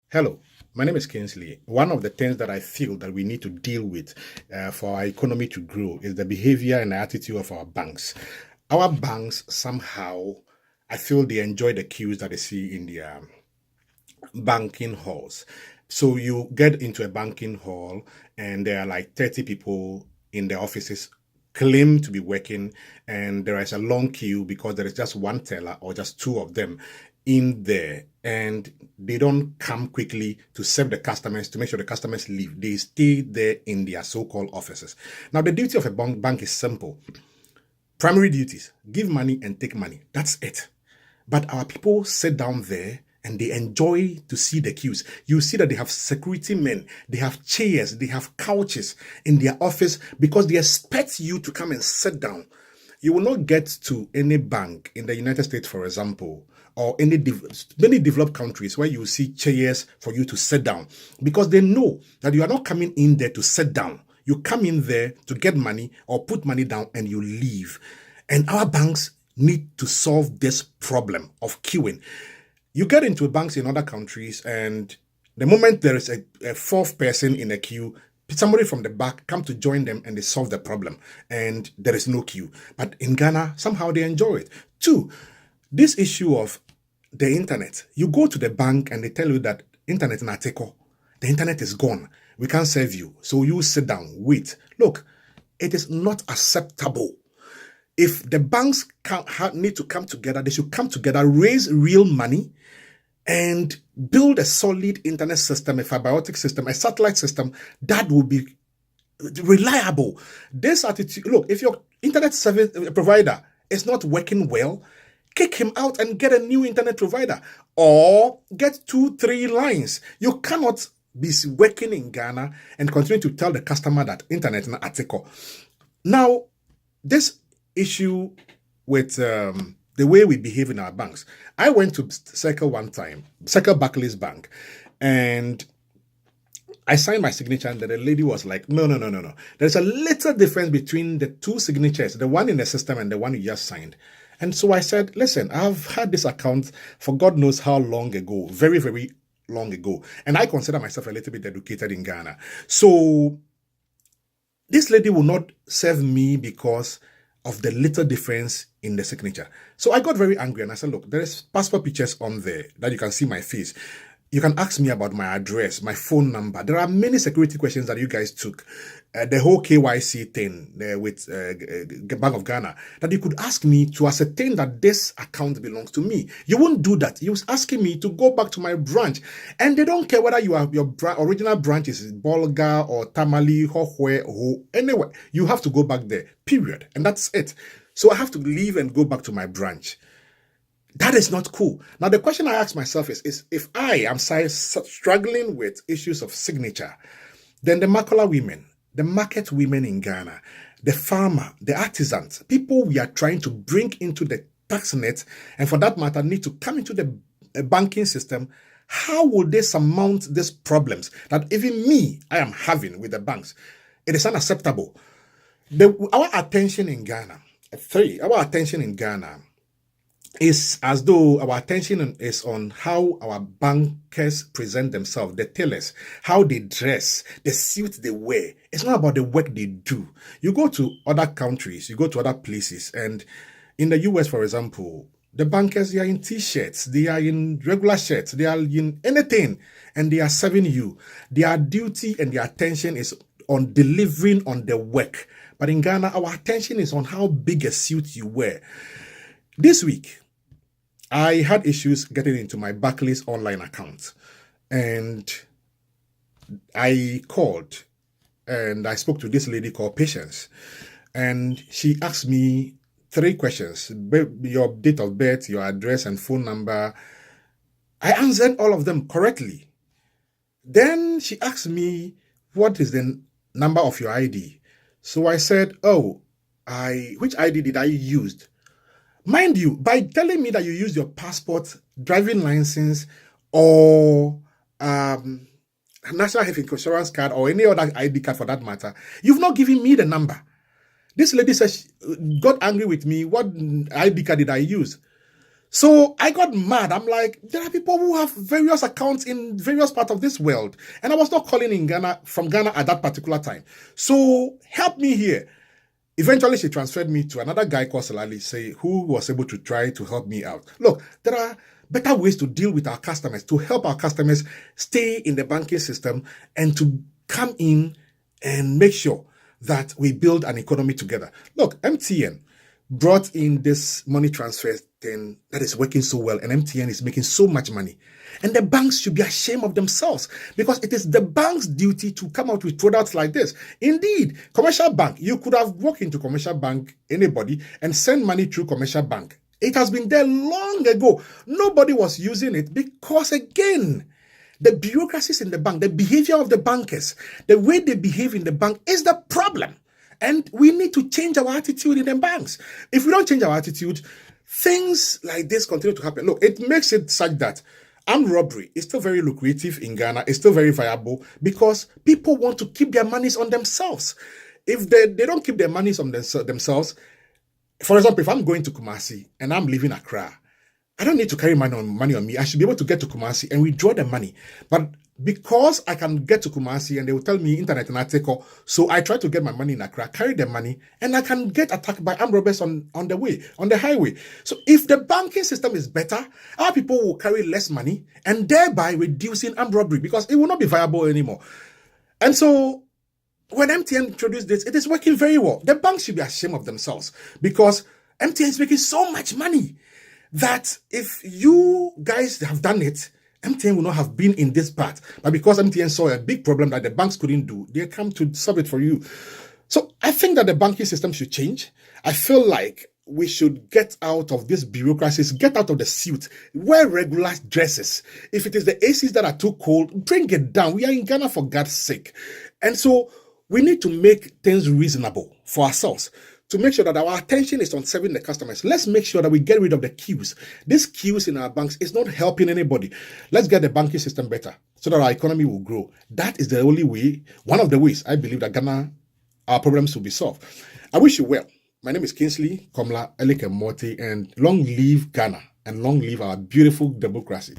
Hello, my name is Kingsley. One of the things that I feel that we need to deal with for our economy to grow is the behavior and attitude of our banks. Our banks somehow, I feel they enjoy the queues that they see in their banking halls. So you get into a banking hall and there are like 30 people in the offices claim to be working, and there is a long queue because there is just one teller or just two of them in there, and they don't come quickly to serve the customers to make sure the customers leave. They stay there in their so-called offices. Now the duty of a bank is simple. Primary duties: give money and take money. That's it. But our people sit down there and they enjoy to see the queues. You see that they have security men, they have chairs, they have couches in their office because they expect you to come and sit down. You will not get to any bank in the United States, for example, or many developed countries where you see chairs for you to sit down, because they know that you are not coming in there to sit down. You come in there to get money or put money down and you leave. And our banks need to solve this problem of queuing. You get into banks in other countries, and the moment there is a fourth person in a queue, somebody from the back come to join them and they solve the problem, and there is no queue. But in Ghana, somehow they enjoy it. Two, this issue of the internet. You go to the bank and they tell you that internet na teko. The internet is gone. We can't serve you. So you sit down, wait. Look, it is not acceptable. If the banks need to come together, they should come together, raise real money, and build a solid internet system, a fiber optic system, a satellite system that will be reliable. This attitude, look, if your internet service provider is not working well, kick him out and get a new internet provider, or get 2-3 lines. You cannot be working in Ghana and continue to tell the customer that internet is not article. Now, this issue with the way we behave in our banks. I went to Circle one time, Circle Barclays Bank, and I signed my signature, and the lady was like, no. There's a little difference between the two signatures, the one in the system and the one you just signed. And so I said, listen, I've had this account for God knows how long ago, very, very long ago. And I consider myself a little bit educated in Ghana. So this lady will not serve me because of the little difference in the signature. So I got very angry and I said, look, there is passport pictures on there that you can see my face. You can ask me about my address, my phone number. There are many security questions that you guys took. The whole KYC thing with Bank of Ghana, that you could ask me to ascertain that this account belongs to me. You won't do that. You was asking me to go back to my branch. And they don't care whether your original branch is Bolga or Tamale, Hohwe, or anywhere. You have to go back there, period. And that's it. So I have to leave and go back to my branch. That is not cool. Now, the question I ask myself is if I am struggling with issues of signature, then the Makola women, the market women in Ghana, the farmer, the artisans, people we are trying to bring into the tax net, and for that matter, need to come into the banking system, how will they surmount these problems that even me, I am having with the banks? It is unacceptable. Our attention in Ghana is as though our attention is on how our bankers present themselves, the tellers, how they dress, the suit they wear. It's not about the work they do. You go to other countries, you go to other places, and in the US, for example, the bankers, they are in t-shirts, they are in regular shirts, they are in anything, and they are serving you. Their duty and their attention is on delivering on the work. But in Ghana, our attention is on how big a suit you wear. This week, I had issues getting into my Barclays online account, and I called and I spoke to this lady called Patience, and she asked me 3 questions: your date of birth, your address, and phone number. I answered all of them correctly. Then she asked me, what is the number of your ID? So I said, which ID did I use? Mind you, by telling me that you use your passport, driving license, or national health insurance card, or any other ID card for that matter, you've not given me the number. This lady says she got angry with me. What ID card did I use? So I got mad. I'm like, there are people who have various accounts in various parts of this world. And I was not calling in Ghana from Ghana at that particular time. So help me here. Eventually, she transferred me to another guy called Salali, who was able to try to help me out. Look, there are better ways to deal with our customers, to help our customers stay in the banking system and to come in and make sure that we build an economy together. Look, MTN brought in this money transfer thing that is working so well, and MTN is making so much money. And the banks should be ashamed of themselves, because it is the bank's duty to come out with products like this. Indeed, commercial bank, you could have walked into commercial bank, anybody, and send money through commercial bank. It has been there long ago. Nobody was using it because, again, the bureaucracies in the bank, the behavior of the bankers, the way they behave in the bank is the problem. And we need to change our attitude in the banks. If we don't change our attitude, things like this continue to happen. Look, it makes it such that armed robbery is still very lucrative in Ghana. It's still very viable because people want to keep their monies on themselves. If they don't keep their monies on themselves, for example, if I'm going to Kumasi and I'm leaving Accra, I don't need to carry money on me. I should be able to get to Kumasi and withdraw the money. But because I can get to Kumasi and they will tell me internet and I take off, so I try to get my money in Accra, carry the money, and I can get attacked by armed robbers on the highway. So if the banking system is better, our people will carry less money and thereby reducing armed robbery, because it will not be viable anymore. And so when MTN introduced this, it is working very well. The banks should be ashamed of themselves, because MTN is making so much money that if you guys have done it, MTN will not have been in this part. But because MTN saw a big problem that the banks couldn't do, they come to solve it for you. So I think that the banking system should change. I feel like we should get out of these bureaucracies, get out of the suit, wear regular dresses. If it is the ACs that are too cold, bring it down. We are in Ghana, for God's sake. And so we need to make things reasonable for ourselves, to make sure that our attention is on serving the customers. Let's make sure that we get rid of the queues. These queues in our banks is not helping anybody. Let's get the banking system better so that our economy will grow. That is the only way, one of the ways I believe that Ghana, our problems will be solved. I wish you well. My name is Kingsley Komla Elike Morty, and long live Ghana and long live our beautiful democracy.